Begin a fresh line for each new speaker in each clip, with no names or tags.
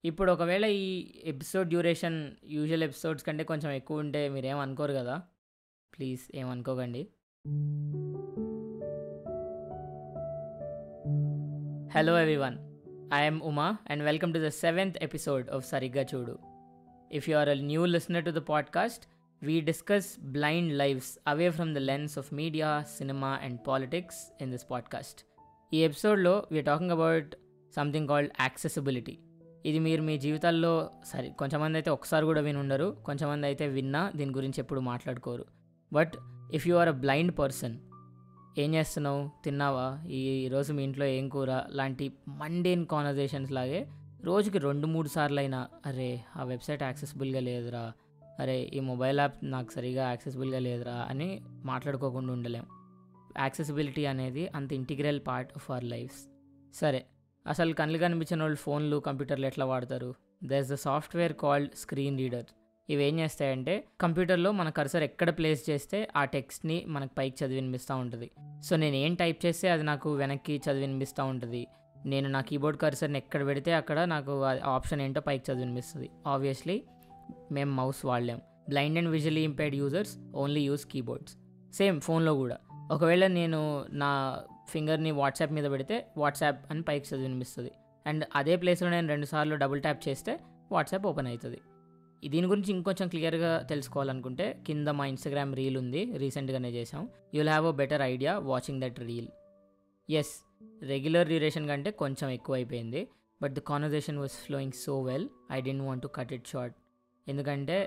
ఇప్పుడు ఒకవేళ ఈ ఎపిసోడ్ డ్యూరేషన్ యూజువల్ ఎపిసోడ్స్ కంటే కొంచెం ఎక్కువ ఉంటే మీరేం అనుకోరు కదా? ప్లీజ్ ఏమనుకోకండి. Hello everyone, I am Uma and welcome to the 7th episode of Sarigga Chudu. If you are a new listener to the podcast, we discuss blind lives away from the lens of media, cinema and politics in this podcast. ఈ ఎపిసోడ్లో we're talking about something called accessibility. ఇది మీరు మీ జీవితాల్లో కొంతమంది అయితే ఒకసారి కూడా విని ఉండరు, కొంతమంది అయితే విన్నా దీని గురించి ఎప్పుడు మాట్లాడుకోరు. But if you are a blind person, ఏం చేస్తున్నావు, తిన్నావా, ఈరోజు మీ ఇంట్లో ఏం కూర లాంటి మండేన్ కాన్వర్జేషన్స్ లాగే రోజుకి 2-3 సార్లు అయినా అరే ఆ వెబ్సైట్ యాక్సెసిబుల్గా లేదురా, అరే ఈ మొబైల్ యాప్ నాకు సరిగా యాక్సెసిబుల్గా లేదురా అని మాట్లాడుకోకుండా ఉండలేం. యాక్సెసిబిలిటీ అనేది అంత integral part of our lifes. సరే, అసలు కళ్ళు కనిపించిన వాళ్ళు ఫోన్లు, కంప్యూటర్లు ఎట్లా వాడతారు? There is the software called screen reader. ఇవి ఏం చేస్తాయంటే కంప్యూటర్లో మన కర్సర్ ఎక్కడ ప్లేస్ చేస్తే ఆ టెక్స్ట్ని మనకు పైకి చదివి వినిపిస్తూ ఉంటుంది. సో నేను ఏం టైప్ చేస్తే అది నాకు వెనక్కి చదివి వినిపిస్తూ ఉంటుంది. నేను నా కీబోర్డ్ కర్సర్ని ఎక్కడ పెడితే అక్కడ నాకు ఆప్షన్ ఏంటో పైకి చదివి వినిపిస్తుంది. ఆబ్వియస్లీ మేము మౌస్ వాడలేం. Blind and visually impaired users only use keyboards. Same ఫోన్లో కూడా ఒకవేళ నేను నా ఫింగర్ని వాట్సాప్ మీద పెడితే వాట్సాప్ అని పైకి చదివి వినిపిస్తుంది. అండ్ అదే ప్లేస్లో నేను 2 సార్లు డబుల్ ట్యాప్ చేస్తే వాట్సాప్ ఓపెన్ అవుతుంది. దీని గురించి ఇంకొంచెం క్లియర్గా తెలుసుకోవాలనుకుంటే కింద మా ఇన్స్టాగ్రామ్ రీల్ ఉంది, రీసెంట్గానే చేసాం. You will have a better idea watching that reel. Yes, regular duration కంటే కొంచెం ఎక్కువ అయిపోయింది, but the conversation was flowing so well I didn't want to cut it short. ఎందుకంటే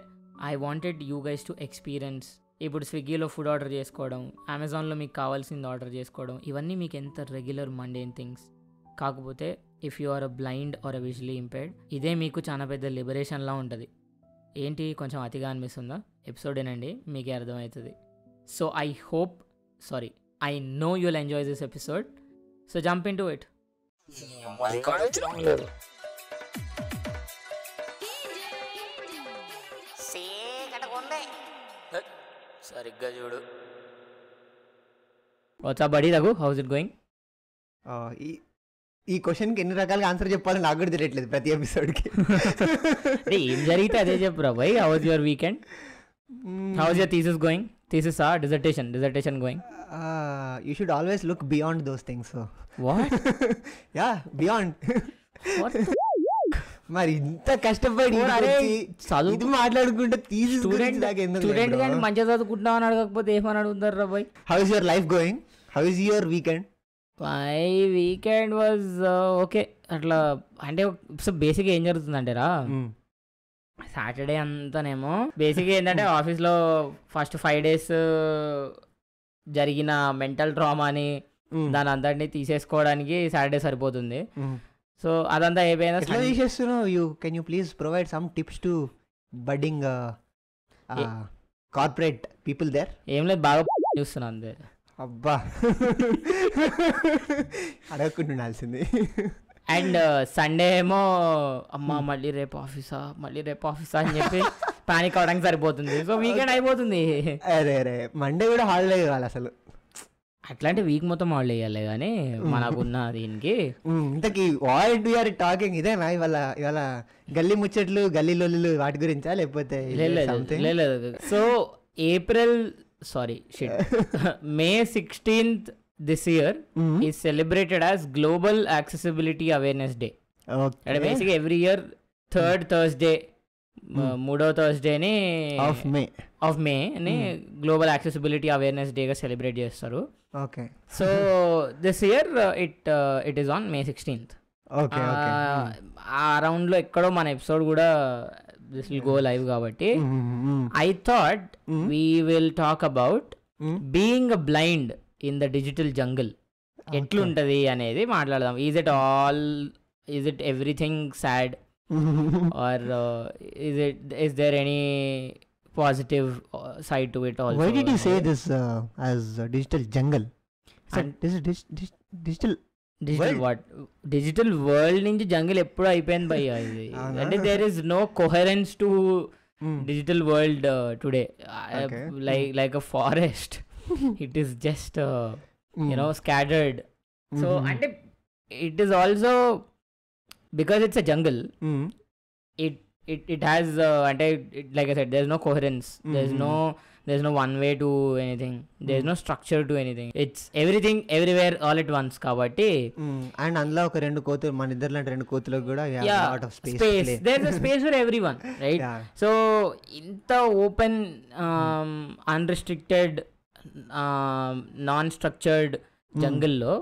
I wanted you guys to experience. ఇప్పుడు స్విగ్గీలో food order చేసుకోవడం, అమెజాన్లో మీకు కావాల్సింది ఆర్డర్ చేసుకోవడం, ఇవన్నీ మీకు ఎంత రెగ్యులర్ మండేన్ థింగ్స్. కాకపోతే if you are a blind or a visually impaired, ఇదే మీకు చాలా పెద్ద లిబరేషన్లా ఉంటుంది. ఏంటి కొంచెం అతిగా అనిపిస్తుందా? ఎపిసోడ్ ఏనండి, మీకే అర్థమవుతుంది. So I know you'll enjoy this episode. So jump in to it. సరిగ్గా చూడు. What's up buddy Raghu, how's it going?
ఈ క్వశ్చన్కి ఎన్ని రకాలుగా ఆన్సర్ చెప్పాలో నాకు కూడా తెలియట్లేదు ప్రతి ఎపిసోడ్కి.
ఏం జరిగితే అదే చెప్పురా boy. How was your weekend? How was your thesis going? Thesis uh dissertation going?
You should always look beyond those things.
What?
Yeah, beyond. మరి ఇంత కష్టపడి చదువు మాట్లాడుకుంటే
స్టూడెంట్ కానీ మంచిగా చదువుకుంటున్నావు అని అడగకపోతే ఏమని అడుగుతారు రా బాయ్?
How is your life going? How is your weekend?
My weekend was okay. అట్లా అంటే సో బేసిక్గా ఏం జరుగుతుందంటే రా, సాటర్డే అంతానేమో బేసిక్గా ఏంటంటే ఆఫీస్లో ఫస్ట్ 5 days జరిగిన మెంటల్ ట్రామాని దాని అంతటిని తీసేసుకోవడానికి సాటర్డే సరిపోతుంది. సో అదంతా అయిపోయినా
can you please provide some tips to budding corporate people there?
ఏం లేదు, బాగా చూస్తున్నా అంతే.
అబ్బా, అడగకుండాల్సింది.
అండ్ సండే ఏమో అమ్మ మళ్ళీ రేపు ఆఫీసా అని చెప్పి పానిక్ అవడానికి సరిపోతుంది. సో వీకెండ్ అయిపోతుంది.
అరే మండే కూడా హాలిడే కావాలి అసలు.
అట్లాంటి వీక్ మొత్తం హాలిడే వేయాలి కానీ మనకున్న దీనికి.
ఇంతకీ వాట్ వి ఆర్ టాకింగ్ ఇదేనా ఇవాళ గల్లీ ముచ్చట్లు, గల్లీ లొల్లులు వాటి గురించా లేకపోతే?
లేదు. So May 16th this year is celebrated as Global Accessibility Awareness Day. Okay. And basically every year third Thursday, మూడో థర్స్డేని ఆఫ్ మే అని గ్లోబల్ యాక్సెసిబిలిటీ అవేర్నెస్ డేగా సెలబ్రేట్ చేస్తారు.
Okay.
So this year it is on May 16th. ఆ రౌండ్లో ఎక్కడో మన episode కూడా this will go live కాబట్టి I thought we will talk about being a blind in the digital jungle. ఎట్లుంటది అనేది మాట్లాడదాం. is it everything sad or is there any positive side to it also?
Why did you say this as digital jungle? This is digital
digital world నుంచి jungle ఎప్పుడు అయిపోయింది భయ్యా ఇది. అంటే there is no coherence to digital world today. Like a forest, it is just scattered. So అంటే it is also because it's a jungle, it has అంటే like I said, there's no coherence, there's no one way to anything, there's no structure to anything, it's everything everywhere all at once కాబట్టి.
And అందులో ఒక 2 కోతులు మన ఇద్దరు లాంటి 2 కోతులకు కూడా lot of space,
there's a space for everyone, right? So ఇంత open unrestricted non structured జంగిల్లో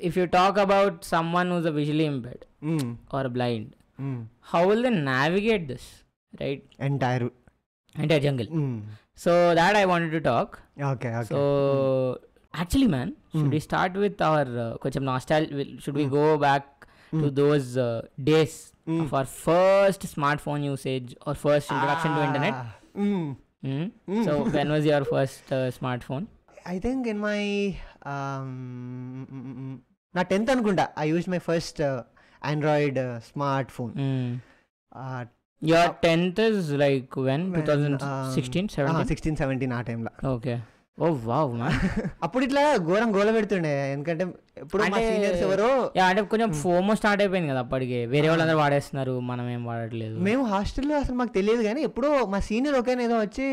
if you talk about someone who's a visually impaired or blind, how will they navigate this, right?
Entire
jungle. So that I wanted to talk.
Okay.
So actually, man, should we start with our koncham nostalgia? Should we go back to those days of our first smartphone usage or first introduction to internet? So when was your first smartphone?
I think in my నా 10th అనుకుంటా I used my first Android smartphone.
Your 10th is like when 2016 17
16 17 ఆ టైంలో.
Okay. Oh wow, man.
అప్పుడు ఇట్లా ఘోరం గోల పెడుతుండే, ఎందుకంటే ఎప్పుడు మా సీనియర్స్ ఎవరో
అంటే కొంచెం ఫోమో స్టార్ట్ అయిపోయింది కదా అప్పటికే, వేరే వాళ్ళందరూ వాడేస్తున్నారు, మనం ఏం వాడట్లేదు.
మేము హాస్టల్లో అసలు మాకు తెలియదు, కానీ ఎప్పుడో మా సీనియర్ ఒకైనా వచ్చి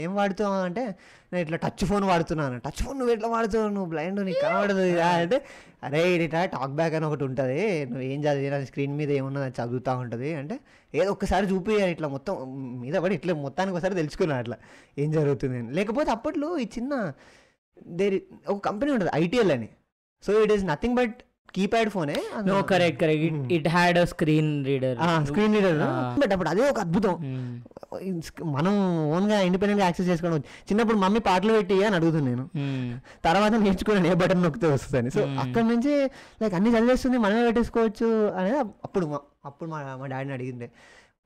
ఏం వాడుతున్నావు అంటే నేను ఇట్లా టచ్ ఫోన్ వాడుతున్నాను. టచ్ ఫోన్ నువ్వు ఎట్లా వాడుతావు, నువ్వు బ్లైండ్, నీకు కనబడదు అంటే, అరే ఇట్లా టాక్ బ్యాక్ అని ఒకటి ఉంటుంది, నువ్వు ఏం చదివినా స్క్రీన్ మీద ఏమున్నా చదువుతూ ఉంటుంది అంటే, ఏదో ఒక్కసారి చూపి ఇట్లా మొత్తం మీద పడి ఇట్లా మొత్తానికి ఒకసారి తెలుసుకున్నాను అట్లా ఏం జరుగుతుంది అని. లేకపోతే అప్పట్లో ఈ చిన్న ఒక కంపెనీ ఉంటుంది ITL అని, so it is nothing but keypad ఫోనే.
No correct it had a screen reader
but అప్పుడు అదే ఒక అద్భుతం. మనం ఓన్గా ఇండిపెండెంట్గా యాక్సెస్ చేసుకోవడం. చిన్నప్పుడు మమ్మీ పాటలు పెట్టి అని అడుగుతుంది నేను, తర్వాత నేర్చుకున్నాను ఏ బటన్ నొక్కితే వస్తుంది. సో అక్కడ నుంచి లైక్ అన్ని చదివేస్తుంది, మనమే పెట్టేసుకోవచ్చు అనేది అప్పుడు మా డాడీని అడిగిండే,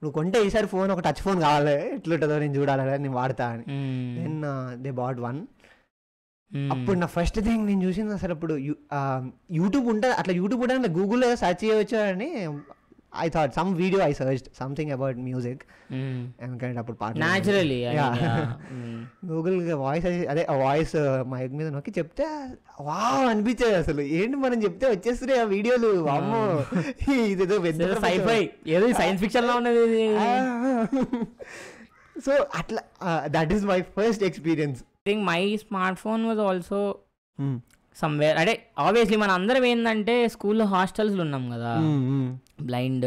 నువ్వు కొంటే ఈసారి ఫోన్ ఒక టచ్ ఫోన్ కావాలి, ఎట్లుంటుందో నేను చూడాలి, నేను వాడతా అని. Then they bought one. అప్పుడు నా ఫస్ట్ థింగ్ నేను చూసింది అసలు అప్పుడు యూట్యూబ్ ఉంటుంది, అట్లా యూట్యూబ్ ఉంటుంది, గూగుల్లో సెర్చ్ చేయవచ్చు అని I thought some video I searched something about music and అప్పుడు పాట
naturally
గూగుల్ వాయిస్ అదే వాయిస్ మైక్ మీద నొక్కి చెప్తే వావ్ అనిపించేది. అసలు ఏంటి మనం చెప్తే వచ్చేస్తున్నాయి ఆ వీడియోలు, అమ్మో ఇదేదో
సైఫై ఏదో సైన్స్ ఫిక్షన్ లా ఉన్నది.
సో అట్లా that is my first experience.
I think my smartphone was also somewhere, అంటే ఆబ్వియస్లీ మన అందరం ఏంటంటే స్కూల్లో హాస్టల్స్లో ఉన్నాం కదా, బ్లైండ్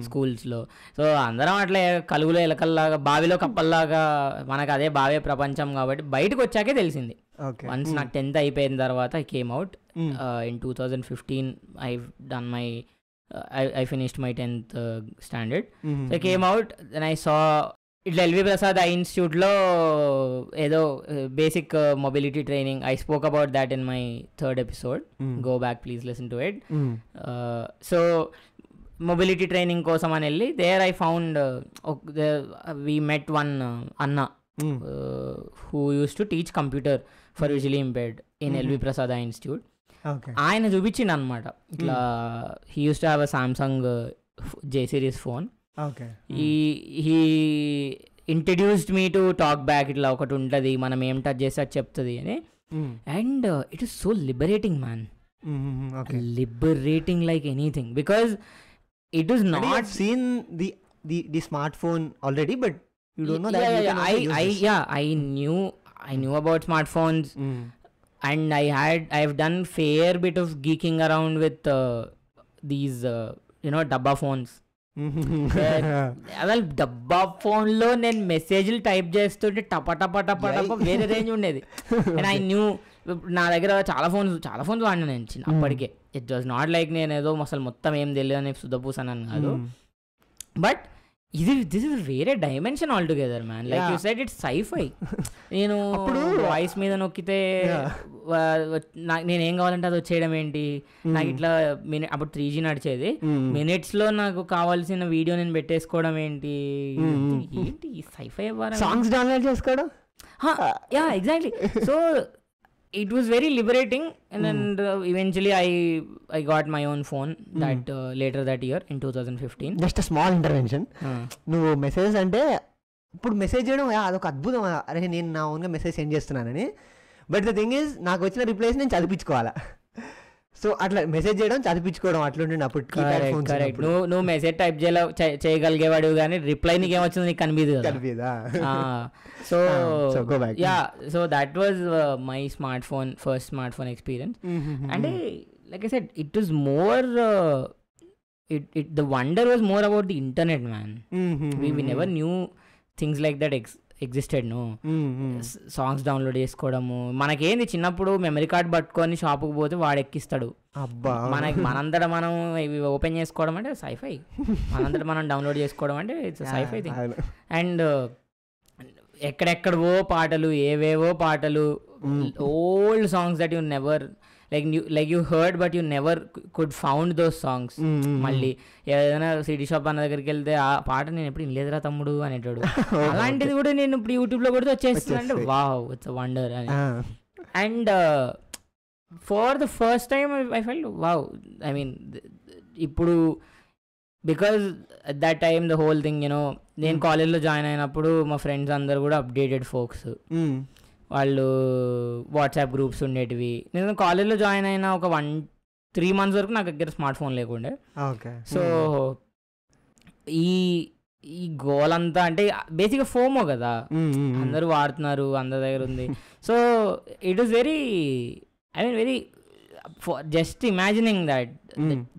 స్కూల్స్లో. సో అందరం అట్లా కలుగులో ఎలకల్లాగా బావిలో కప్పల్లాగా మనకు అదే బావే ప్రపంచం కాబట్టి బయటకు వచ్చాకే తెలిసింది. వన్స్ నాకు 10th అయిపోయిన తర్వాత I came out in 2015. I finished my 10th standard. So I came out, then I saw ఇట్లా ఎల్వి ప్రసాద్ ఐ ఇన్స్టిట్యూట్లో ఏదో basic mobility training. I spoke about that in my 3rd episode. Go back, please listen to it. So mobility training కోసం అని వెళ్ళి there I found we met one అన్న who use to teach computer for visually impaired in L V Prasad eye institute. ఆయన చూపించిండు అనమాట ఇట్లా, he use to have a Samsung J series phone. He introduced me to talk back. ఇట్లా ఒకటి ఉంటుంది, మనం ఏం టచ్ చేస్తే అది చెప్తుంది అని. And it is so liberating, man. Liberating like anything, because it is not.
You have seen the smartphone already, but you don't know that.
I knew about smartphones. And I have done fair bit of geeking around with these dabba phones. అసలు డబ్బా phone లో నేను మెసేజ్లు type చేస్తుంటే టప వేరే range ఉండేది. And I knew, నా దగ్గర చాలా ఫోన్స్ వాడినా నేను అప్పటికే. ఇట్ వాజ్ నాట్ లైక్ నేను ఏదో అసలు మొత్తం ఏం తెలియదు అని శుద్ధపూసానని కాదు. బట్ దిస్ ఇస్ వేరే dimension all together, man. Like you said, it's sci-fi. నేను అప్పుడు వాయిస్ మీద నొక్కితే నేనేం కావాలంటే అది వచ్చేయడం ఏంటి, నాకు ఇట్లా అప్పుడు 3G నడిచేది, మినిట్స్ లో నాకు కావాల్సిన వీడియో నేను పెట్టేసుకోవడం ఏంటి సైఫై
సాంగ్స్ డౌన్లోడ్ చేసుకోవడం.
Yeah, exactly. So it was very liberating, and then eventually I got my own phone that later that year in 2015.
Just a small intervention. నువ్వు మెసేజ్ అంటే ఇప్పుడు మెసేజ్ చేయడం అదొక అద్భుతం. అరే నేను నా ఓన్గా మెసేజ్ సెండ్ చేస్తున్నానని. బట్ ద థింగ్ ఈజ్, నాకు వచ్చిన రిప్లైస్ నేను చదివించుకోవాలా. సో అట్లా మెసేజ్ చేయడం చదివించుకోవడం అట్లుంటుండే అప్పుడు కీప్యాడ్ ఫోన్స్
కరెక్ట్. నువ్వు మెసేజ్ టైప్ చేయగలిగేవాడు కానీ రిప్లై నీకేమొచ్చింది నీకు కనిపించదు. So yeah, so that was my first smart phone experience. అంటే like I said, it was more the wonder was more about the internet, man. We never knew things like that existed, no. Songs download చేసుకోవడము, మనకేంది చిన్నప్పుడు memory card పట్టుకొని షాప్కి పోతే వాడు ఎక్కిస్తాడు. మనందరం మనం ఇవి ఓపెన్ చేసుకోవడం అంటే సైఫై, మనందరం మనం డౌన్లోడ్ చేసుకోవడం అంటే ఇట్స్ సైఫై థింగ్. అండ్ ఎక్కడెక్కడవో పాటలు, ఏవేవో పాటలు, old songs that you never like you heard but you never could found those songs. మళ్ళీ ఏదైనా సిటీ షాప్ అన్న దగ్గరికి వెళ్తే ఆ పాట నేను ఎప్పుడు వినలేదురా తమ్ముడు అనేటాడు. అలాంటిది కూడా నేను ఇప్పుడు యూట్యూబ్లో కూడా వచ్చేస్తుంది. అంటే వావ్, ఇట్స్ అ వండర్ అని. And for the first time I felt wow. I mean ఇప్పుడు because at that time the whole thing you know, నేను కాలేజ్లో జాయిన్ అయినప్పుడు మా ఫ్రెండ్స్ అందరు కూడా అప్డేటెడ్ ఫోక్స్, వాళ్ళు వాట్సాప్ గ్రూప్స్ ఉండేటివి. నేను కాలేజ్లో జాయిన్ అయిన ఒక 3 months వరకు నాకు దగ్గర స్మార్ట్ ఫోన్ లేకుండే. సో ఈ గోల్ అంతా అంటే బేసిక్గా ఫోమో కదా, అందరూ వాడుతున్నారు, అందరి దగ్గర ఉంది. So it was very, I mean very just imagining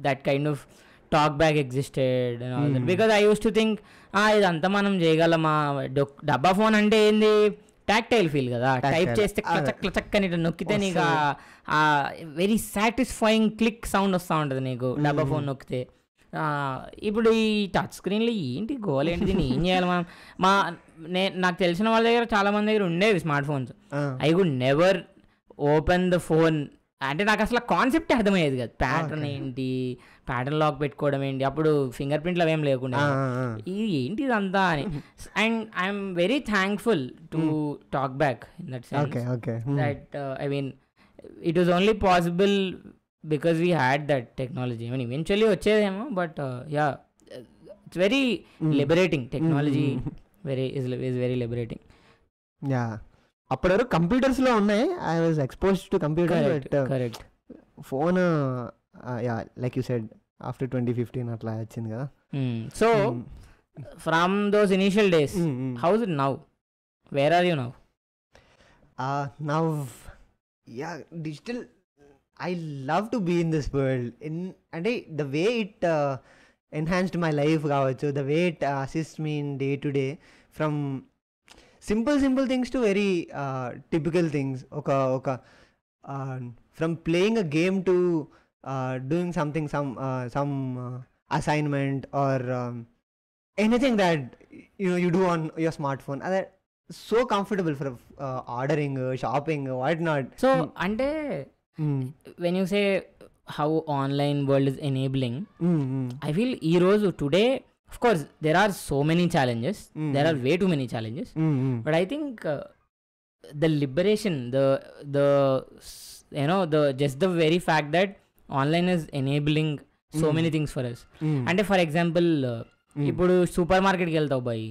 that kind of talk back existed and all that. Because I use to think ఇదంతా మనం చేయగలమా, డబ్బా ఫోన్ అంటే ఏంది, టాక్టైల్ ఫీల్ కదా, టైప్ చేస్తే క్లచక్ అని నొక్కితే నీకు ఆ వెరీ సాటిస్ఫైయింగ్ క్లిక్ సౌండ్ వస్తూ ఉంటుంది నీకు డబ్బా ఫోన్ నొక్కితే. ఇప్పుడు ఈ టచ్ స్క్రీన్లో ఏంటి గోల్ ఏంటి, దీన్ని ఏం చేయాలి మనం? నాకు తెలిసిన వాళ్ళ దగ్గర చాలా మంది దగ్గర ఉండేవి smart phones. I would never open the phone. అంటే నాకు అసలు కాన్సెప్ట్ అర్థమయ్యేది కదా, ప్యాటర్న్ ఏంటి, ప్యాటర్న్ లాక్ పెట్టుకోవడం ఏంటి, అప్పుడు ఫింగర్ ప్రింట్లు అవేం లేకుండా ఇది ఏంటి ఇదంతా అని. And I'm very thankful to talk back in that sense that I mean it was only possible because we had that technology. I mean eventually వచ్చేదేమో, but yeah, it's very liberating. Technology is very liberating.
Yeah, అప్పటి వరకు computers లో ఉన్నాయి. I was expose to computer.
Correct.
Phone yeah, like you said after 2015 అట్లా వచ్చింది కదా.
So from those initial days, how is it now? Wear are you now?
Now yeah, digital, I love to be in this world. అంటే the way it enhanced my life కావచ్చు, the way it assist me in day to day, from simple things to very typical things. From playing a game to doing something, some assignment or anything that you do on your smartphone. That so comfortable for ordering, shopping, what not.
So ante when you say how online world is enabling, I feel ee roju today, of course there are so many challenges, there are way too many challenges, but I think the liberation, the just the very fact that online is enabling so many things for us. And for example, ఇప్పుడు super మార్కెట్కి వెళ్తావు bye,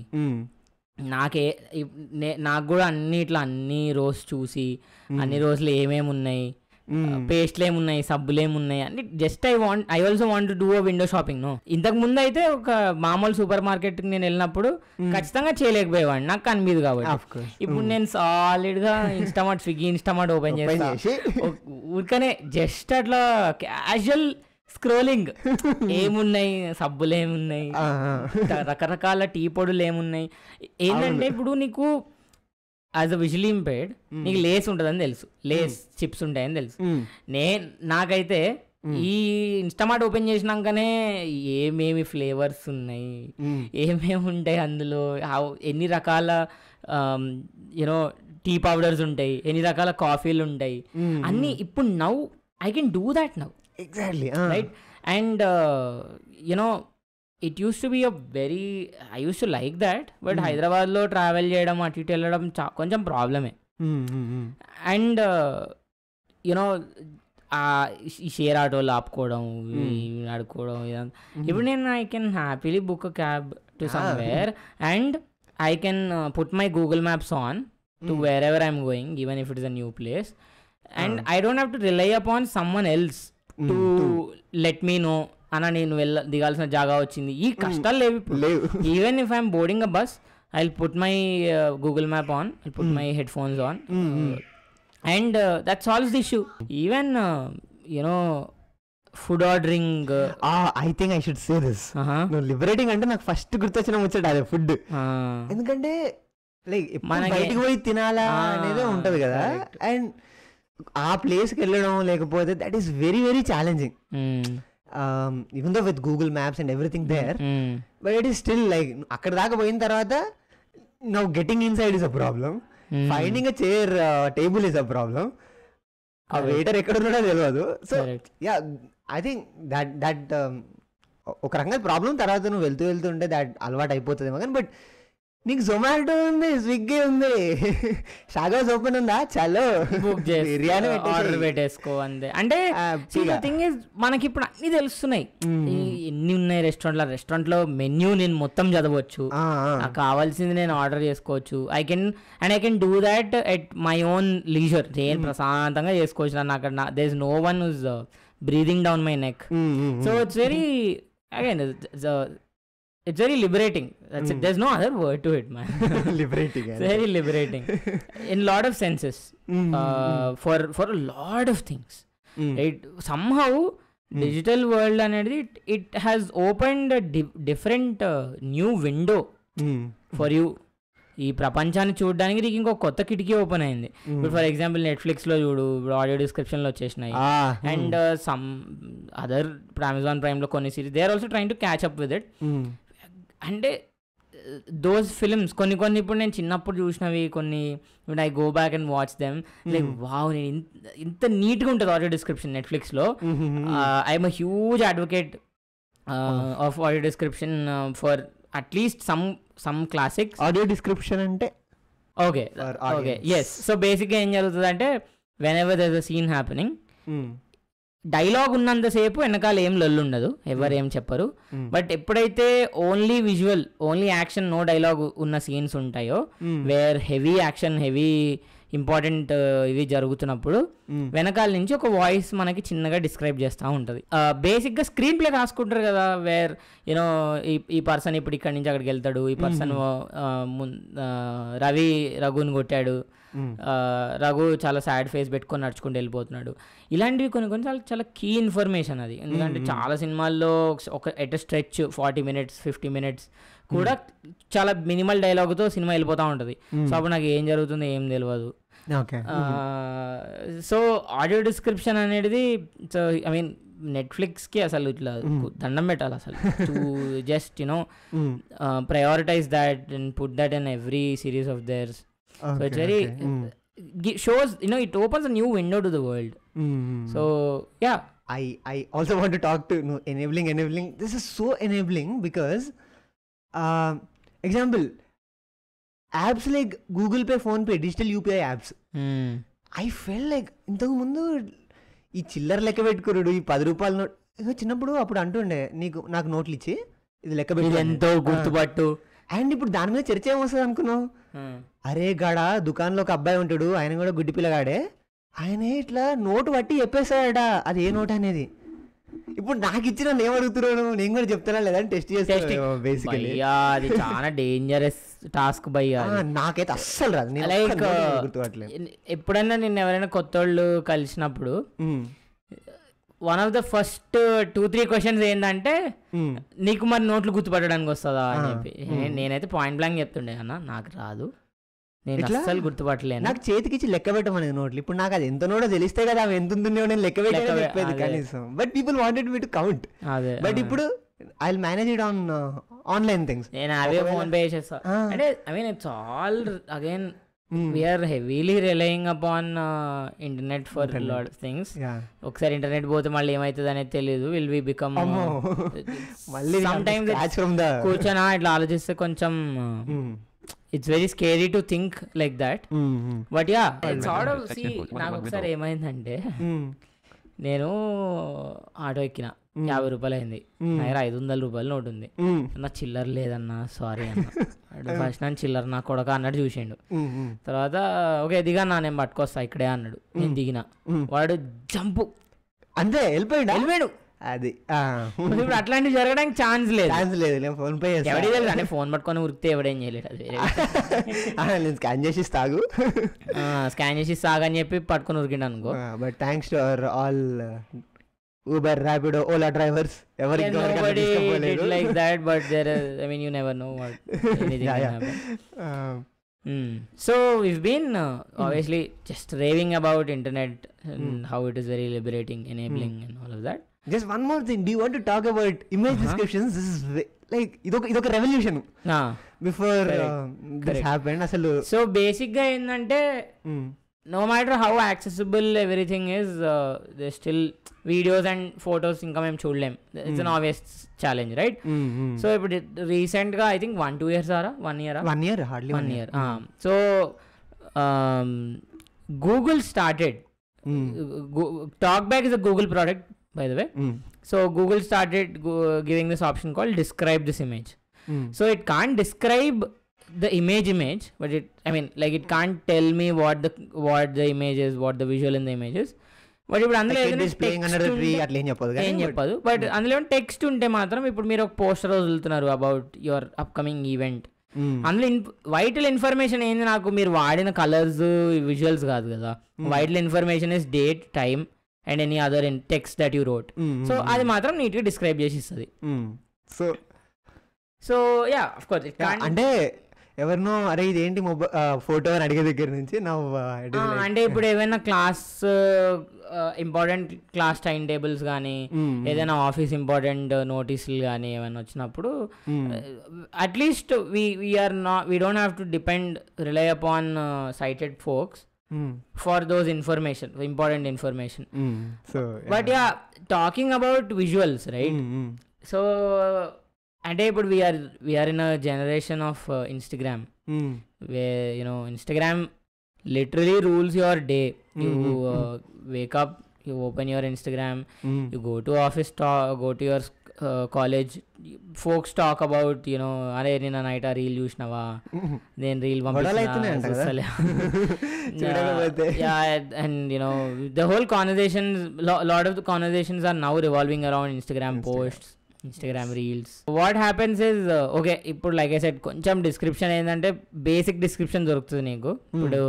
నాకు కూడా అన్ని రోజు చూసి అన్ని రోజులు ఏమేమి ఉన్నాయి, పేస్ట్లు ఏమున్నాయి, సబ్బులు ఏమున్నాయి అన్ని, just I also want to do a window shopping. No, ఇంతకు ముందు అయితే ఒక మామూలు సూపర్ మార్కెట్కి నేను వెళ్ళినప్పుడు ఖచ్చితంగా చేయలేకపోయేవాడిని, నాకు కనిపించదు కాబట్టి. ఇప్పుడు నేను సాలిడ్ గా స్విగ్గీ ఇన్స్టామార్ట్ ఓపెన్ చేస్తా, ఊరికనే జస్ట్ అట్లా క్యాజువల్ స్క్రోలింగ్, ఏమున్నాయి, సబ్బులు ఏమున్నాయి, రకరకాల టీ పొడులు ఏమున్నాయి. ఏంటంటే ఇప్పుడు నీకు యాజ్ అ విజువల్లీ ఇంపైర్డ్ నీకు లేస్ ఉంటుందని తెలుసు, లేస్ చిప్స్ ఉంటాయని తెలుసు. నాకైతే ఈ ఇన్స్టామార్ట్ ఓపెన్ చేసినాకనే ఏమేమి ఫ్లేవర్స్ ఉన్నాయి, ఏమేమి ఉంటాయి అందులో, ఎన్ని రకాల యునో టీ పౌడర్స్ ఉంటాయి, ఎన్ని రకాల కాఫీలు ఉంటాయి అన్నీ. ఇప్పుడు now I can do that now.
Exactly.
Right? And it used to be I used to like that, but హైదరాబాద్లో ట్రావెల్ చేయడం, అటు ఇటు వెళ్ళడం కొంచెం ప్రాబ్లమే. అండ్ ఈ షేర్ ఆటోలు ఆపుకోవడం, నడుకోవడం, ఇదంతా. ఇప్పుడు నేను I can happily book a cab to somewhere and I can put my Google maps on to where ever I'm going, even if it is a new place, and I don't have to rely upon someone else to let me know అన్న నేను దిగాల్సిన జాగా వచ్చింది. ఈ కష్టాలు లేవు. Even if I'm boarding a bus I put my Google map on, I put my head phones on and that solves the issue. Even you know food ordering,
I think I should say this, liberating అంటే నాకు first గుర్తొచ్చిన ముచ్చట అదే food. ఎందుకంటే like బయటికి పోయి తినాలా అనేది ఉంటది కదా, అండ్ ఆ ప్లేస్కి వెళ్ళడం లేకపోతే that is very very challenging. even though with Google Maps and everything there, but it is still like అక్కడ దాకా పోయిన తర్వాత now getting inside is a problem, finding a chair, table is a problem, ఆ waiter ఎక్కడ ఉన్నాడో తెలియదు. So yeah I think that ఒక రకంగా ప్రాబ్లం. తర్వాత నువ్వు వెళ్తూ ఉంటే దట్ అలవాటు అయిపోతుందేమో కానీ, బట్ నీకు జొమాటో ఉంది, స్విగ్గీ ఉంది, షాగోస్ ఓపెన్ ఉందా, చలో
బుక్ బిర్యానీ ఆర్డర్ పెట్టేసుకో అంతే. అంటే థింగ్ ఇస్ మనకి ఇప్పుడు అన్ని తెలుస్తున్నాయి, ఎన్ని ఉన్నాయి రెస్టారెంట్లో మెన్యూ నేను మొత్తం చదవచ్చు, నాకు కావాల్సింది నేను ఆర్డర్ చేసుకోవచ్చు. I can do that at my own leisure. నేను ప్రశాంతంగా చేసుకోవచ్చు. నన్ను అక్కడ there is no one who's breathing down my neck. So it's very again it's very liberating. That's it. There's no other word to it, man.
Liberating.
It's very liberating in a lot of senses, for a lot of things. Right? Somehow digital world anedi it has opened a different new window for you. ఈ ప్రపంచాన్ని చూడడానికి నీకు ఇంకో కొత్త కిటికీ open అయింది. ఇప్పుడు for example నెట్ఫ్లిక్స్లో చూడు, ఆడియో డిస్క్రిప్షన్లో వచ్చేసినాయి. అండ్ సమ్ అదర్ ఇప్పుడు అమెజాన్ ప్రైమ్లో కొన్ని series they are also trying to catch up with it. అంటే దోస్ ఫిల్మ్స్ కొన్ని ఇప్పుడు నేను చిన్నప్పుడు చూసినవి కొన్ని, I go back and watch them like wow, నేను ఇంత నీట్గా ఉంటుంది ఆడియో డిస్క్రిప్షన్ నెట్ఫ్లిక్స్లో. I'm a huge advocate of audio description for at least some classics.
Audio description ante
okay yes. So basically ఏం జరుగుతుంది అంటే whenever there's a scene happening, dialogue ఉన్నంత సేపు వెనకాల ఏం లొల్లు ఉండదు, ఎవరు ఏం చెప్పరు. బట్ ఎప్పుడైతే only visual, only action, no dialogue ఉన్న సీన్స్ ఉంటాయో, where heavy action, heavy important ఇవి జరుగుతున్నప్పుడు వెనకాల నుంచి ఒక వాయిస్ మనకి చిన్నగా డిస్క్రైబ్ చేస్తూ ఉంటుంది. బేసిక్గా స్క్రీన్ ప్లే రాసుకుంటారు కదా, వేర్ యూనో ఈ పర్సన్ ఇప్పుడు ఇక్కడి నుంచి అక్కడికి వెళ్తాడు, ఈ పర్సన్ రఘుని కొట్టాడు, రఘు చాలా సాడ్ ఫేస్ పెట్టుకొని నడుచుకుంటూ వెళ్ళిపోతున్నాడు. ఇలాంటివి కొన్ని చాలా కీ ఇన్ఫర్మేషన్ అది. ఎందుకంటే చాలా సినిమాల్లో ఒక ఎట్ స్ట్రెచ్ 40 minutes 50 minutes కూడా చాలా మినిమల్ డైలాగ్తో సినిమా వెళ్ళిపోతూ ఉంటుంది. సో అప్పుడు నాకు ఏం జరుగుతుందో ఏం తెలియదు. సో ఆడియో డిస్క్రిప్షన్ అనేది, సో ఐ మీన్ నెట్ఫ్లిక్స్కి అసలు ఇట్లా దండం పెట్టాలి అసలు, to just you know prioritize that and put that in every series of theirs. So it's very shows, you know, it opens a new window to the world. So yeah,
I also want to talk to enabling. This is so enabling because example apps like Google Pay, Phone Pay, digital UPI apps, I felt like ఇంతకు ముందు ఈ చిల్లర లెక్క పెట్టుకురుడు, ఈ 10 రూపాయల note చిన్నప్పుడు అప్పుడు అంటుండే నాకు నోట్లు ఇచ్చి ఇది లెక్క పెట్టి
ఎంతో గుర్తుపట్టు.
అండ్ ఇప్పుడు దాని మీద చర్చ ఏమొస్తుంది అనుకున్నావు? అరే గాడ దుకాణంలో ఒక అబ్బాయి ఉంటాడు, ఆయన కూడా గుడ్డి పిల్లగాడే, ఆయన ఇట్లా నోటు పట్టి చెప్పేస్తాడట అది ఏ నోట్ అనేది. ఇప్పుడు నాకు ఇచ్చిన నేను అడుగుతున్నాను, నేను కూడా చెప్తానా లేదని టెస్ట్ చేస్తాను. బేసికలీ
అది చాలా డేంజరస్ టాస్క్ భయ్యా,
నాకైతే అస్సలు రాదు.
లైక్ ఎప్పుడైనా నేను ఎవరైనా కొత్త వాళ్ళు కలిసినప్పుడు one of the first 2-3 questions ఏంటంటే, నీకు మరి నోట్లు గుర్తుపట్టడానికి వస్తుందా అని చెప్పి. నేనైతే పాయింట్ బ్లాంక్ చెప్తుండే, అన్న నాకు రాదు, నేను అస్సలు గుర్తుపట్టలేను.
నాకు చేతికిచ్చి లెక్క పెట్టమనేది నోట్లు. ఇప్పుడు నాకు అది ఎంత నోటో తెలిస్తే కదా అవి ఎంత ఉందో నేను లెక్క పెట్టేది కనీసం. But people wanted me to count. But ఇప్పుడు I will manage it on online things.
నేను అవే ఫోన్ పే చేస్తా. అంటే I mean it's all again we are heavily relying upon internet for a lot of things. ఒకసారి internet పోతే మళ్ళీ ఏమవుతుంది అనేది తెలియదు. విల్ వి బికమ్ sometimes కూర్చొని ఇట్లా ఆలోచిస్తే కొంచెం it's very scary to think like that. But yeah, it's sort of, see, నాకు ఒకసారి ఏమైందంటే, నేను ఆటో ఎక్కిన, 50 రూపాయలు అయింది, దగ్గర 500 రూపాయలు నోటు ఉంది, నా చిల్లర లేదన్నా, సారీ అన్న. ఫస్ట్ నన్ను చిల్లర నా కొడక అన్నట్టు చూసిండు. తర్వాత ఓకే దిగా, నేను పట్టుకొస్తా ఇక్కడే అన్నాడు. నేను దిగిన, వాడు జంపు
అంతే వెళ్ళిపోయాడు. అది
ఇప్పుడు అట్లాంటివి జరగడానికి ఛాన్స్
లేదు. ఫోన్ పే
ఎవడి తెలుసు అంటే ఫోన్ పట్టుకొని ఉరికితే ఎవడేం చేయలేడు. అది
నేను స్కాన్ చేసి తాగు
స్కాన్ చేసి సాగని చెప్పి పట్టుకొని ఉరికిండు అనుకో.
But thanks to our all Uber, Rapido, Ola drivers.
Nobody did like that, but there is, I mean, you never know what anything can happen. So we've been obviously just raving about internet and how it is very liberating, enabling and all of that.
Just one more thing. Do you want to talk about image descriptions? This is like idoka revolution. Before this happened, asalu.
So basic ga endante no matter how accessible everything is, there's still videos and photos ఇంకా మేము చూడలేం. It's an obvious challenge, right? So ఇప్పుడు రీసెంట్గా I think 1-2 years aura 1 year
hardly
1 year. So Google started TalkBack is a Google product, by the way. So Google started giving this option called describe this image. So it can't describe the image, but it can't tell me what the image is, what the visual in the image is. But ఇప్పుడు అందులో ఏం చెప్పదు. But అందులో text ఉంటే మాత్రం ఇప్పుడు మీరు ఒక పోస్టర్ వదులుతున్నారు అబౌట్ యువర్ అప్కమింగ్ ఈవెంట్, అందులో వైటల్ ఇన్ఫర్మేషన్ ఏంది, నాకు మీరు వాడిన కలర్స్ విజువల్స్ కాదు కదా. Vital information is date, time and any other text that you wrote. So అది మాత్రం నీట్గా డిస్క్రైబ్ చేసి ఇస్తుంది. సో యా ఆఫ్ కోర్స్
అంటే ఎవరినో అరే ఇదేంటి ఫోటో అని అడిగే దగ్గర నుంచి
అంటే ఇప్పుడు ఏమైనా class important class time tables కానీ ఏదైనా ఆఫీస్ ఇంపార్టెంట్ నోటీసులు కానీ ఏమైనా వచ్చినప్పుడు at least we don't have to rely upon sighted folks for those information, important information. But ya talking about visuals, right? So అంటే ఇప్పుడు we're in a generation of Instagram, Instagram literally rules your day. You wake up, you open your Instagram, you go to office, go to your college, folks talk about, అరే నిన్న night ఆ reel చూసినావా, నేను reel పంపిస్తున్నా, and the whole conversations, lot of the conversations are now revolving around Instagram posts, Instagram reels. What happens is okay, ఇప్పుడు like I said కొంచెం description ఏంటంటే basic description దొరుకుతుంది నీకు. ఇప్పుడు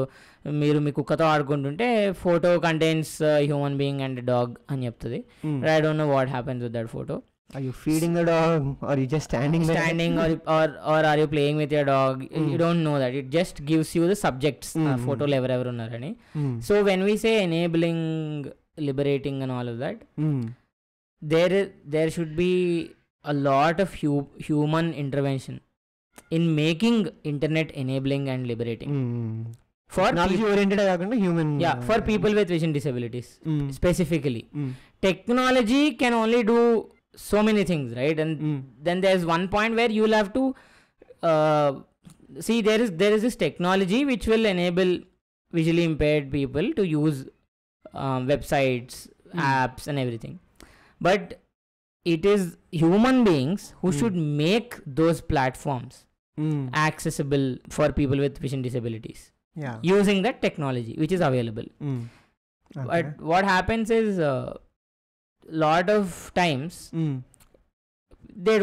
మీరు మీ కుక్కతో ఆడుకుంటుంటే photo contains human being and dog అని చెప్తుంది. But I don't know what happens with that photo.
Are you feeding the dog or you just standing
or are you playing with your dog? You don't know that. It just gives you the subjects, photo ఎవరెవరు ఉన్నారని. So when we say enabling, liberating and all of that, there should be a lot of human intervention in making internet enabling and liberating. For
oriented కాకుండా human,
for people with vision disabilities specifically. Technology can only do so many things, right? And then there's one point where you'll have to see there is this technology which will enable visually impaired people to use websites, apps and everything. But it is human beings who should make those platforms accessible for people with vision disabilities, using that technology which is available. Okay. But what happens is lot of times they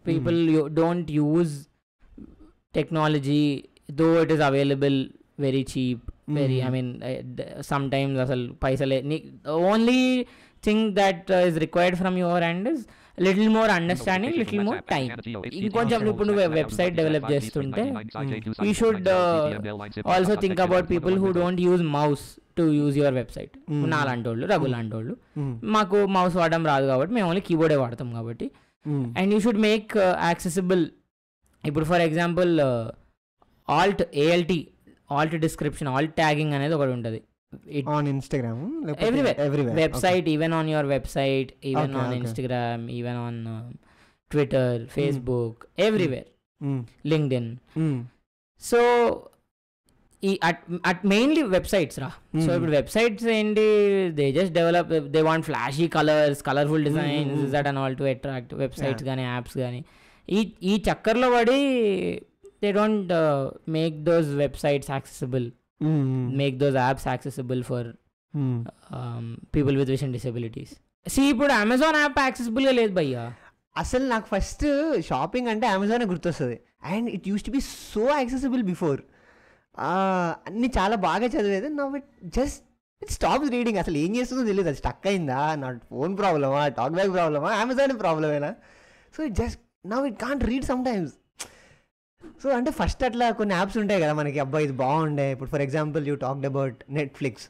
people don't use technology though it is available very cheap, very sometimes asal paisale. The only thing that is required from your end is little more understanding, little more time. ఇంకొంచెం ఇప్పుడు website develop చేస్తుంటే you should also think about people who don't use mouse to use your website. నాలాంటోళ్ళు, రఘులాంటోళ్ళు, మాకు mouse వాడడం రాదు కాబట్టి మేము only కీబోర్డే వాడతాం కాబట్టి. And you should make accessible. ఇప్పుడు for example alt description, alt tagging అనేది ఒకటి ఉంటుంది
on Instagram,
everywhere website, okay. Even on your website, even on Instagram, even on Twitter, Facebook, everywhere, LinkedIn. So at mainly websites ra. So websites enti they just develop, they want flashy colors, colorful designs, that and all to attract websites gaani apps gaani ee chakkarlo vadi they don't make those websites accessible, make those apps accessible for people with vision disabilities. ఇప్పుడు Amazon app యాక్సెసిబుల్గా లేదు భయ్యా.
అసలు నాకు first shopping అంటే అమెజానే గుర్తొస్తుంది. And it use to be so accessible before. అన్నీ చాలా బాగా చదివేది. Now it stops reading. అసలు ఏం చేస్తుందో తెలియదు. అది స్టక్ అయిందా, నా ఫోన్ ప్రాబ్లమా, టాక్ బ్యాక్ ప్రాబ్లమా, అమెజాన్ ప్రాబ్లమేనా? So now it can't read sometimes. So అంటే ఫస్ట్ అట్లా కొన్ని యాప్స్ ఉంటాయి కదా మనకి, అబ్బాయి ఇది బాగుండే. ఇప్పుడు for example you talked about Netflix,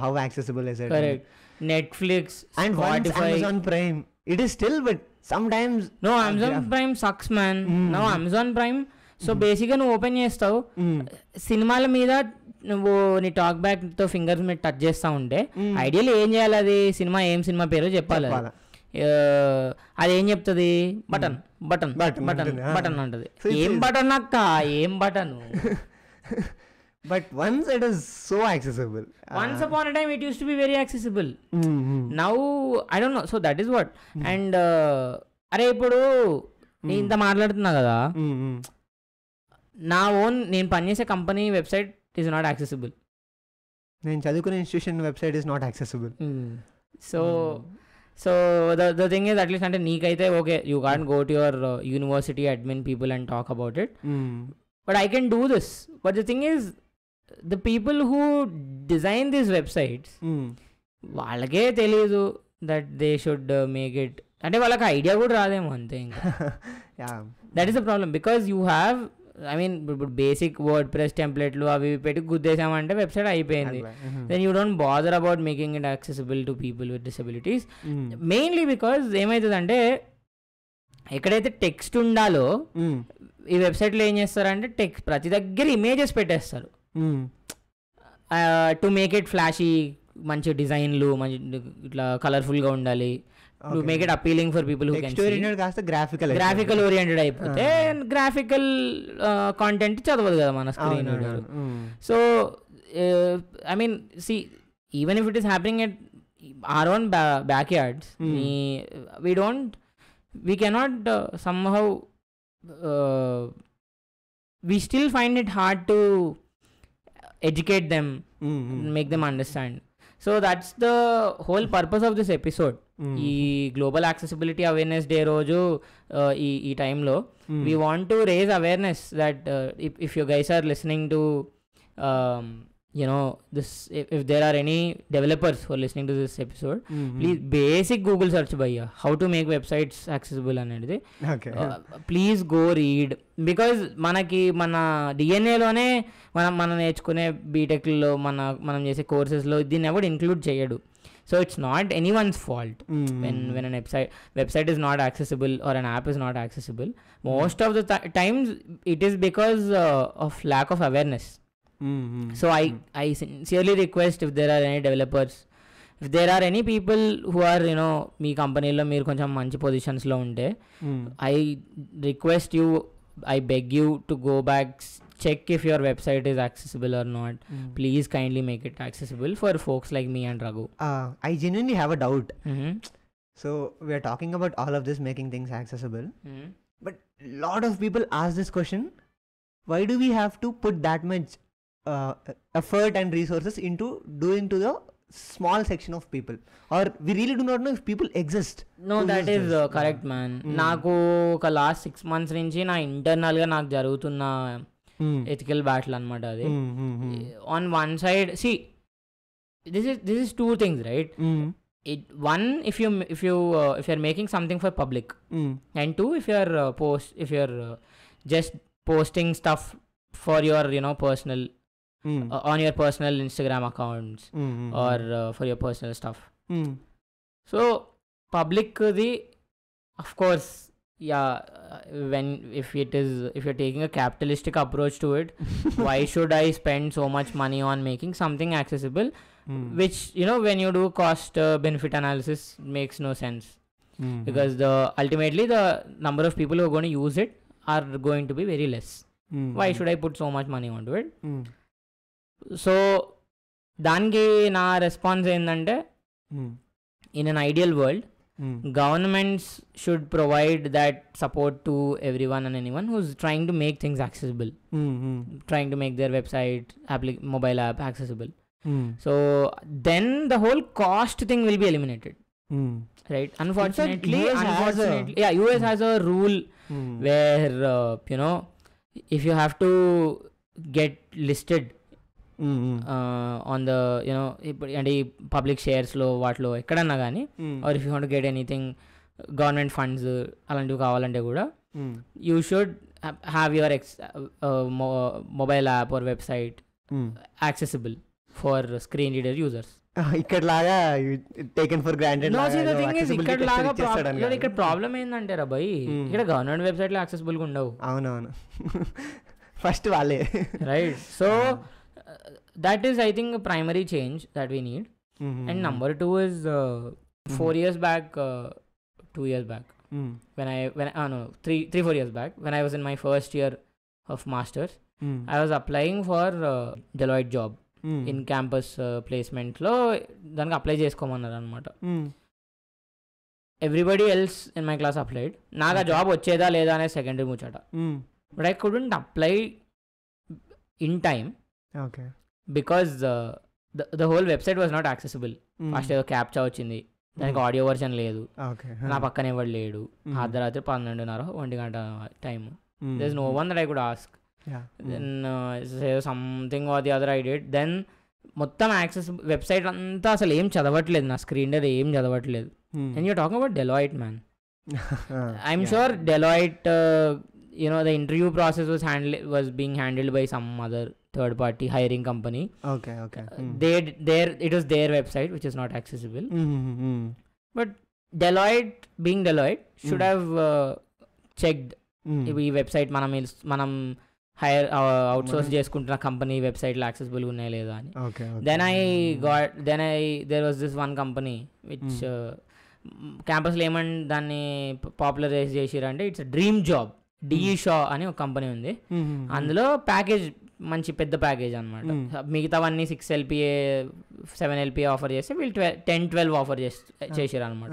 how accessible is it?
Netflix
and Amazon Prime, it is still, but sometimes
no, Amazon Prime sucks man. No, Amazon Prime, so బేసిక్గా నువ్వు ఓపెన్ చేస్తావు, సినిమాల మీద నువ్వు నీ టాక్ బ్యాక్ తో fingers మీద touch చేస్తా ఉంటే ఐడియల్ ఏం చేయాలి? అది ఏం సినిమా పేరు చెప్పాలి. అది ఏం చెప్తుంది? బటన్ బటన్ బటన్ బటన్ అంటది. ఏం బటన్ అక్క, ఏం button?
But once it is so accessible.
Once upon a time it used to be very accessible. Now I don't know. So that is what. And అరే ఇప్పుడు నేను ఇంత మాట్లాడుతున్నా కదా, నా ఓన్ నేను పనిచేసే company website is not accessible.
నేను చదువుకునే institution website is not accessible.
So the thing is at least అంటే నీకైతే okay, you can't go to your university admin people and talk about it, but I can do this. But the thing is the people who design these websites, వాళ్ళకే తెలీదు that they should make it, అంటే వాళ్ళకి idea కూడా రాదేమో అంతే. ఇంకా that is the problem, because you have, I mean ఇప్పుడు basic WordPress టెంప్లెట్లు అవి పెట్టి గుద్దేసామంటే వెబ్సైట్ అయిపోయింది. Then you don't bother about making it accessible to people with disabilities. Mainly because ఏమవుతుందంటే ఎక్కడైతే టెక్స్ట్ ఉండాలో ఈ వెబ్సైట్లో ఏం చేస్తారంటే టెక్స్ట్ ప్రతి దగ్గర ఇమేజెస్ పెట్టేస్తారు టు మేక్ ఇట్ ఫ్లాషీ, మంచి డిజైన్లు, మంచి ఇట్లా కలర్ఫుల్గా ఉండాలి, to make it appealing for people who can see. Graphical oriented అయిపోతే గ్రాఫికల్ కాంటెంట్ చదవదు కదా మన screen. So I mean see, even if it is happening at our own backyards, we cannot somehow we still find it hard to educate them, make them understand. So that's the whole purpose of this episode. ఈ global accessibility awareness day రోజు ఈ టైంలో we want to raise awareness that if you guys are listening to you know this, if there are any developers who are listening to this episode, please basic Google search bhaiya, how to make websites accessible అనేది. Please go read, because మనకి మన DNA లోనే మనం నేర్చుకునే బీటెక్లో మనం చేసే కోర్సెస్లో దీన్ని ఎవరు ఇంక్లూడ్ చేయడు. So it's not anyone's fault when an website is not accessible or an app is not accessible. Most of the times it is because of lack of awareness. So I sincerely request, if there are any developers, if there are any people who are, you know, మీ కంపెనీలో మీరు కొంచెం మంచి పొజిషన్స్లో ఉంటే, I request you, I beg you to go back, check if your website is accessible or not. Please kindly make it accessible for folks like me and Raghu.
I genuinely have a doubt. So we are talking about all of this, making things accessible, but lot of people ask this question: why do we have to put that much effort and resources into doing to the small section of people, or we really do not know if people exist?
No, that is correct man. నాకు ఒక last 6 months నుంచి నా ఇంటర్నల్గా నాకు జరుగుతున్న ethical battle అనమాట అది. On one side, see this is two things, right? One, if you're making something for public, and two, if you're just posting stuff for your, you know, personal on your personal Instagram accounts, or for your personal stuff. So public the, of course, yeah, if you're taking a capitalistic approach to it, why should I spend so much money on making something accessible, which, you know, when you do cost benefit analysis, makes no sense, because ultimately the number of people who are going to use it are going to be very less. Why should I put so much money onto it? So దానికి నా response ఏంటంటే, in an ideal world, governments should provide that support to everyone and anyone who's trying to make things accessible, trying to make their website, mobile app accessible. So then the whole cost thing will be eliminated. Right? Unfortunately, US has a rule where if you have to get listed on the and public shares లో వాటిలో ఎక్కడన్నా కానీ or if you want to get anything government funds అలాంటివి కావాలంటే కూడా you should have your mobile app or website accessible for screen reader users.
ఇక్కడ లాగా taken for granted.
ఇక్కడ ప్రాబ్లం ఏంటంటే రా భయ్, ఇక్కడ గవర్నమెంట్ వెబ్సైట్ లో యాక్సెసిబుల్ గా ఉండవు.
అవునవును, ఫస్ట్ వాళ్ళే.
Right. So that is I think a primary change that we need. And number 2 is 4 years back, 2 years back, when 3-4 years back, when I was in my first year of masters, I was applying for Deloitte job in campus placement లో దానికి apply చేసుకోమన్నారు అనమాట. Everybody else in my class applied. నాకు ఆ job వచ్చేదా లేదా అనే secondary ముచ్చట. But I couldn't apply in time because the whole website was not accessible. First ఏదో క్యాప్చా వచ్చింది, దానికి ఆడియో వర్షన్ లేదు, నా పక్కన ఎవరు లేడు, అర్ధరాత్రి 12:30 1 గంట time. there is no one that I could ask. Then something or the other I did. Then మొత్తం యాక్సెస్ వెబ్సైట్ అంతా అసలు ఏం చదవట్లేదు, నా స్క్రీన్ మీద ఏం చదవట్లేదు. and you're talking about Deloitte, man. I'm sure Deloitte the interview process was being handled by some other third party hiring company.
Okay.
It was their website which is not accessible. But Deloitte being Deloitte should have checked ఈ website మనం hire outsource చేసుకుంటున్న company website లో accessible ఉన్నాయా లేదా అని. there was this one company which క్యాంపస్లో ఏమని దాన్ని పాపులరైజ్ చేసిరంటే it's dream job. D E Shaw అని ఒక కంపెనీ ఉంది, అందులో ప్యాకేజ్ మంచి పెద్ద ప్యాకేజ్ అనమాట. మిగతావన్నీ 6 LPA 7 LPA ఆఫర్ చేస్తే వీళ్ళు 10-12 ఆఫర్ చేసారు అనమాట.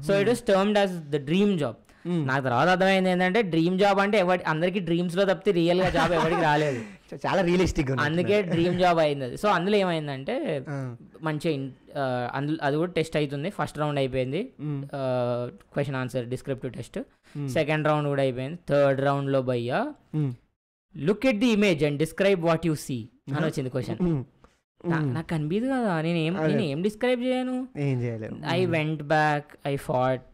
So it was termed as the dream job. నాకు తర్వాత అర్థమైంది ఏంటంటే డ్రీమ్ జాబ్ అంటే అందరికి డ్రీమ్స్ లో తప్పితే రియల్ గా జాబ్ ఎవరికి రాలేదు,
చాలా రియలిస్టిక్,
అందుకే డ్రీమ్ జాబ్ అయింది అది. సో అందులో ఏమైందంటే మంచిగా అది కూడా టెస్ట్ అవుతుంది. ఫస్ట్ రౌండ్ అయిపోయింది, question answer descriptive test. Second round కూడా అయిపోయింది. థర్డ్ రౌండ్ లో భయ్యా look at the image and describe what you see అని వచ్చింది క్వశ్చన్. నాకు కనిపించదు కదా, నేను ఏం డిస్క్రైబ్ చేయను. I went back, I fought,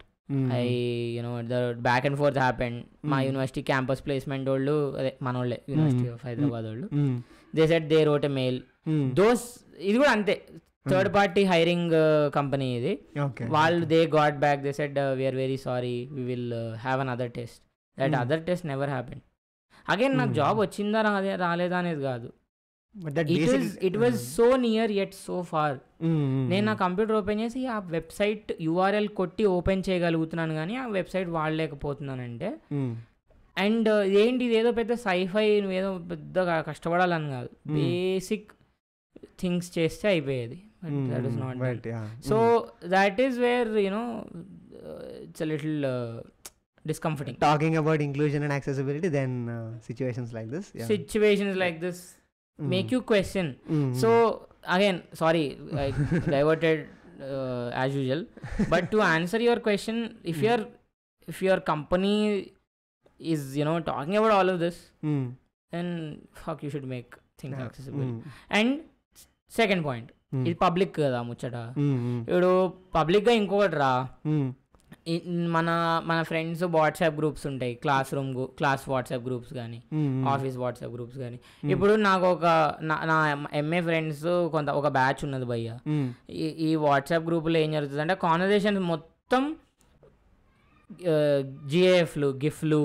the back and forth happened. మా యూనివర్సిటీ క్యాంపస్ ప్లేస్మెంట్ వాళ్ళు, అదే మన వాళ్ళే, యూనివర్సిటీ ఆఫ్ హైదరాబాద్ వాళ్ళు, they said they wrote a mail. ఇది కూడా అంతే, థర్డ్ పార్టీ హైరింగ్ కంపెనీ ఇది. వాళ్ళు they got back, they said we're very sorry, we will have another test. That other test never happen. Again నాకు job వచ్చిందా రాలేదా అనేది కాదు, it was so near yet so far. నేను నా computer open చేసి ఆ వెబ్సైట్ URL కొట్టి ఓపెన్ చేయగలుగుతున్నాను కానీ ఆ వెబ్సైట్ వాడలేకపోతున్నానంటే. అండ్ ఏంటి ఇదేదో పెద్ద సైఫై, నువ్వేదో పెద్ద కష్టపడాలని కాదు, బేసిక్ థింగ్స్ చేస్తే అయిపోయేది. That is not that. So that is where it's a little discomforting.
Talking about inclusion and accessibility, then situations like this
make you question. So again, sorry, I diverted as usual, but to answer your question, if your company is talking about all of this, then fuck, you should make things accessible. And second point, ఇది public కదా ముచ్చట. ఇప్పుడు public గా ఇంకొకటి రా, మన friends WhatsApp groups ఉంటాయి, class WhatsApp groups కానీ, ఆఫీస్ వాట్సాప్ గ్రూప్స్ కానీ. ఇప్పుడు నాకు నా MA ఫ్రెండ్స్ ఒక బ్యాచ్ ఉన్నది భయ్య. ఈ వాట్సాప్ గ్రూప్లో ఏం జరుగుతుంది అంటే కాన్వర్సేషన్ మొత్తం GIFలు, గిఫ్లు,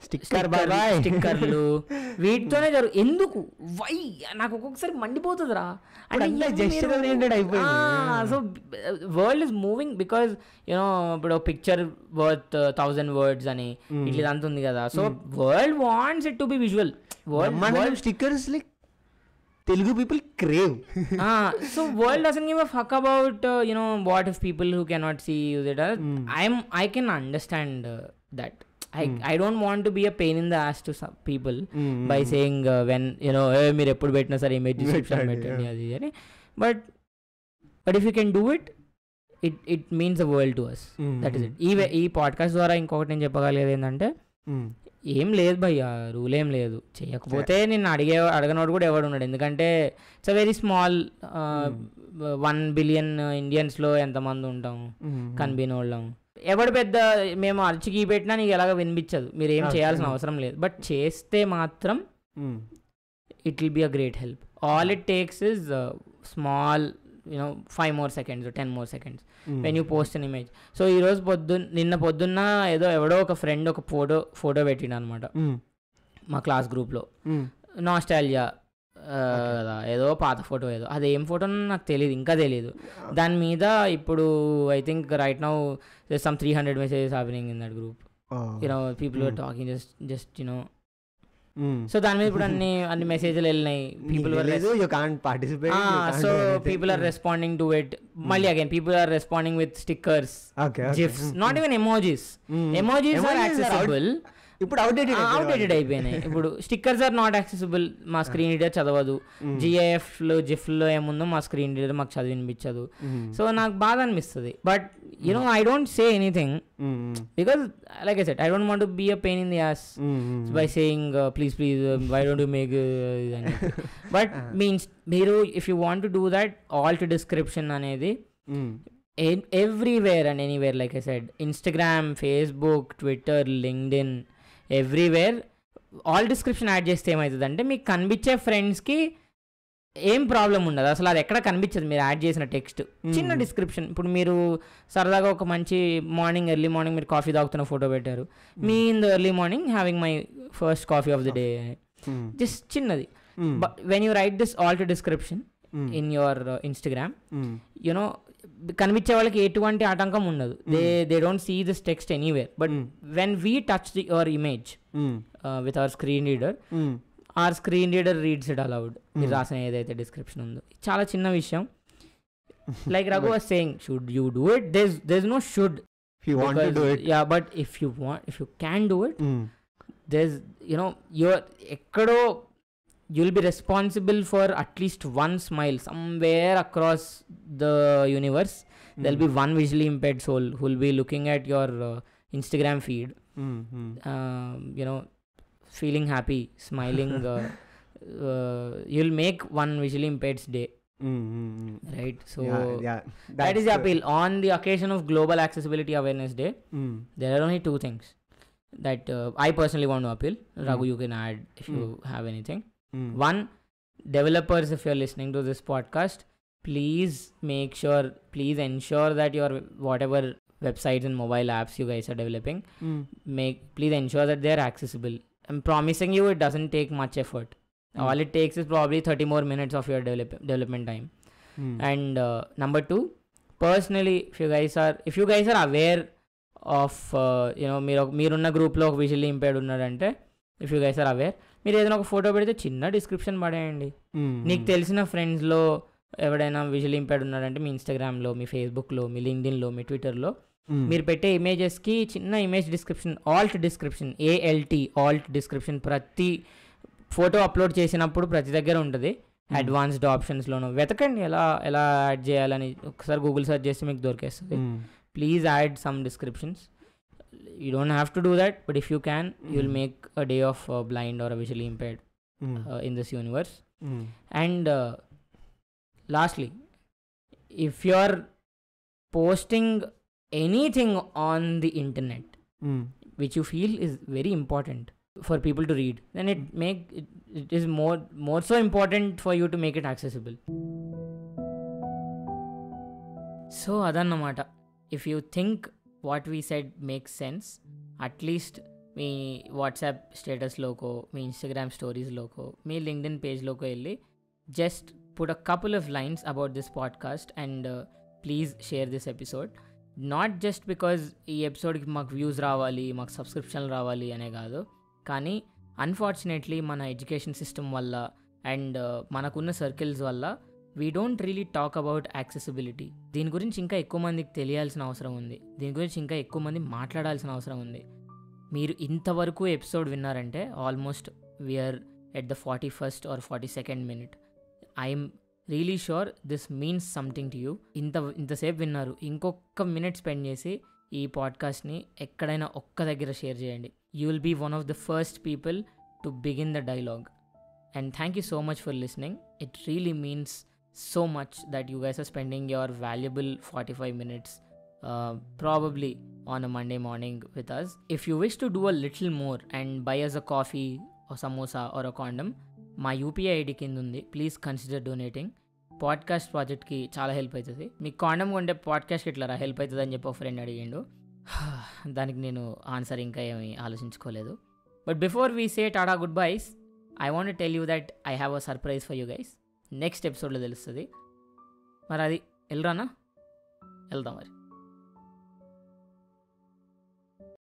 స్టిక్కర్లు వీటితోనే ఎందుకు వై నాకు ఒక్కొక్కసారి మండిపోతుందిరా. So world is moving because ఇప్పుడు పిక్చర్ వర్త్ 1000 words అని ఇట్లా అంత ఉంది కదా. So world wants it to be visual.
Stickers like Telugu people crave.
So world doesn't give a fuck about what if people who cannot see use it. I can understand that. I don't want to be a pain in the ass to some people by saying when మీరు ఎప్పుడు పెట్టినా సరే image description పెట్టండి అది అని. But if you can do it it means the world to us. That is it. ఈ podcast ద్వారా ఇంకొకటి నేను చెప్పగలిగేది ఏంటంటే, ఏం లేదు భయ్య, రూల్ ఏం లేదు. చేయకపోతే నేను అడగనోడు కూడా ఎవడు ఉన్నాడు. ఎందుకంటే it's a very small 1 billion ఇండియన్స్లో ఎంతమంది ఉంటాం కనిపినోళ్ళం. ఎవడు పెద్ద మేము అరిచికి పెట్టినా నీకు ఎలాగ వినిపించదు. మీరు ఏం చేయాల్సిన అవసరం లేదు. బట్ చేస్తే మాత్రం it will be a great help. All it takes is small 5 more seconds or 10 more seconds when you post an image. So ఈరోజు నిన్న పొద్దున్న ఎవడో ఒక ఫ్రెండ్ ఒక ఫోటో పెట్టిండు అనమాట మా క్లాస్ గ్రూప్లో. నాస్టాల్జియా ఏదో పాత ఫోటో, అదేం ఫోటో నాకు తెలియదు, ఇంకా తెలియదు. దాని మీద ఇప్పుడు I think right now some 300 messages happening in that group. People were talking just so దాని మీద ఇప్పుడు అన్ని మెసేజ్లు వెళ్ళినాయి. So people are responding to it. మళ్ళీ again people are responding with stickers, GIFs, not even emojis. Emojis are accessible, ఇప్పుడు outdated అయిపోయినాయి. ఇప్పుడు స్టిక్కర్స్ ఆర్ నాట్ యాక్సెసిబుల్. మా స్క్రీన్ రీడర్ చదవదు. జిఐఎఫ్లో జిఫ్లో ఏముందో మా స్క్రీన్ రీడర్ మాకు చదివినిపించదు. సో నాకు బాధ అనిపిస్తుంది. But I don't say anything because like I said, I don't want to be a pain in the ass by saying please why don't you make but means if you want to do that, alt description anedi everywhere and anywhere, like I said, Instagram, Facebook, Twitter, LinkedIn, everywhere all description add చేస్తే ఏమవుతుందంటే మీకు కనిపించే ఫ్రెండ్స్కి ఏం problem ఉండదు. అసలు అది ఎక్కడ కనిపించదు మీరు యాడ్ చేసిన టెక్స్ట్. చిన్న డిస్క్రిప్షన్. ఇప్పుడు మీరు సరదాగా ఒక మంచి ఎర్లీ మార్నింగ్ మీరు కాఫీ తాగుతున్న ఫోటో పెట్టారు. Me in the early morning having my first coffee of the day, just చిన్నది. But when you write this alt description in your Instagram, కనిపించే వాళ్ళకి ఎటువంటి ఆటంకం ఉండదు. They don't see this text anywhere. But when we touch your image with our screen reader, our screen reader reads it aloud. మీరు రాసిన ఏదైతే description ఉందో, చాలా చిన్న విషయం. Like Raghu was saying, should you do it? There's no should.
If you want to do it.
Yeah, but if you can do it, there's you're ekkado you'll be responsible for at least one smile somewhere across the universe. There'll be one visually impaired soul who'll be looking at your Instagram feed, feeling happy, smiling. You'll make one visually impaired's day. Right? So that is the appeal. On the occasion of Global Accessibility Awareness Day, there are only 2 things that I personally want to appeal. Raghu, you can add if you have anything. One, developers, if you're listening to this podcast, please ensure that your whatever websites and mobile apps you guys are developing, please ensure that they're accessible. I'm promising you it doesn't take much effort. All it takes is probably 30 more minutes of your development time. And number 2, personally, if you guys are aware of మీరున్న గ్రూప్లో ఒక visually impaired ఉన్నాడంటే, if you guys are aware, మీరు ఏదైనా ఒక photo పెడితే చిన్న description పడేయండి. నీకు తెలిసిన ఫ్రెండ్స్లో ఎవడైనా విజువల్లీ ఇంపేర్డ్ ఉన్నాడంటే, మీ ఇన్స్టాగ్రామ్లో, మీ ఫేస్బుక్లో, మీ లింక్డ్ఇన్లో, మీ ట్విట్టర్లో మీరు పెట్టే ఇమేజెస్కి చిన్న image description, Alt description, Alt description ప్రతి ఫోటో అప్లోడ్ చేసినప్పుడు ప్రతి దగ్గర ఉంటుంది. అడ్వాన్స్డ్ ఆప్షన్స్లోనూ వెతకండి ఎలా యాడ్ చేయాలని. ఒకసారి గూగుల్ సెర్చ్ చేస్తే మీకు దొరికేస్తుంది. Please add some descriptions. You don't have to do that, but if you can, you'll make a day of blind or a visually impaired in this universe. And lastly, if you're posting anything on the internet which you feel is very important for people to read, then it is more so important for you to make it accessible. So adannamata, if you think what we said makes sense, at least మీ WhatsApp స్టేటస్లోకో, మీ Instagram స్టోరీస్లోకో, మీ LinkedIn పేజ్లోకో వెళ్ళి just put a couple of lines about this podcast and please share this episode. Not just because ఈ ఎపిసోడ్కి మాకు వ్యూస్ రావాలి, మాకు సబ్స్క్రిప్షన్లు రావాలి అనే కాదు, కానీ అన్ఫార్చునేట్లీ మన ఎడ్యుకేషన్ సిస్టమ్ వల్ల అండ్ మనకున్న సర్కిల్స్ వల్ల we don't really talk about accessibility. దీని గురించి ఇంకా ఎక్కువ మందికి తెలియాల్సిన అవసరం ఉంది. దీని గురించి ఇంకా ఎక్కువ మంది మాట్లాడాల్సిన అవసరం ఉంది. మీరు ఇంతవరకు ఎపిసోడ్ విన్నారంటే almost we're at the 41st or 42nd minute. Really sure this means something to you. ఇంతసేపు విన్నారు, ఇంకొక మినిట్ స్పెండ్ చేసి ఈ పాడ్కాస్ట్ని ఎక్కడైనా ఒక్క దగ్గర షేర్ చేయండి. You will be one of the first people to begin the dialogue. And thank you so much for listening. It really means so much that you guys are spending your valuable 45 minutes probably on a Monday morning with us. If you wish to do a little more and buy us a coffee or samosa or a condom, మా UPI ID కింద ఉంది, please consider donating. Podcast ప్రాజెక్ట్కి చాలా help అవుతుంది. మీకు కాండం కొంటే పాడ్కాస్ట్కి ఇట్లా హెల్ప్ అవుతుంది అని చెప్పి ఒక ఫ్రెండ్ అడిగిండు. దానికి నేను ఆన్సర్ ఇంకా ఏమీ ఆలోచించుకోలేదు. But before we say tata good byes, I want to tell you that I have a surprise for you guys. Next ఎపిసోడ్లో తెలుస్తుంది. మరి అది వెళ్దాం మరి.